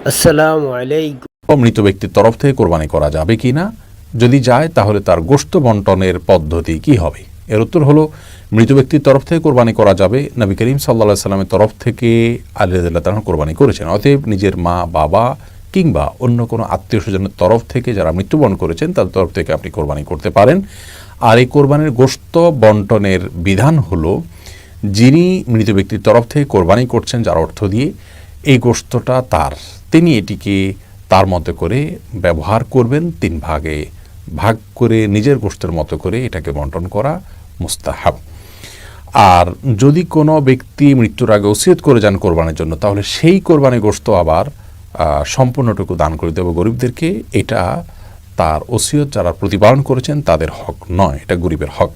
আসসালামু আলাইকুম। মৃত ব্যক্তির তরফ থেকে কোরবানি করা যাবে কি না, যদি যায় তাহলে তার গোশত বন্টনের পদ্ধতি কি হবে? এর উত্তর হলো, মৃত ব্যক্তির তরফ থেকে কোরবানি করা যাবে। নবী করিম সাল্লাল্লাহু আলাইহি সাল্লামের তরফ থেকে আলী রাদিয়াল্লাহু তাআলা কোরবানি করেছেন। অতএব নিজের মা, বাবা কিংবা অন্য কোনো আত্মীয় স্বজনের তরফ থেকে যারা মৃত্যুবরণ করেছেন তাদের তরফ থেকে আপনি কোরবানি করতে পারেন। আর এই কোরবানির গোশত বন্টনের বিধান হলো, যিনি মৃত ব্যক্তির তরফ থেকে কোরবানি করছেন যার অর্থ দিয়ে, এই গোশতটা তার, তিনি এটিকে তার মতো করে ব্যবহার করবেন। 3 ভাগে ভাগ করে নিজের গোশতের মতো করে এটাকে বন্টন করা মুস্তাহাব। আর যদি কোনো ব্যক্তি মৃত্যুর আগে ওসিয়ত করে যান কোরবানির জন্য, তাহলে সেই কোরবানি গোশত আবার সম্পূর্ণটুকু দান করে দেব গরিবদেরকে। এটা তার ওসিয়ত যারা প্রতিপালন করেছেন তাদের হক নয়, এটা গরিবের হক।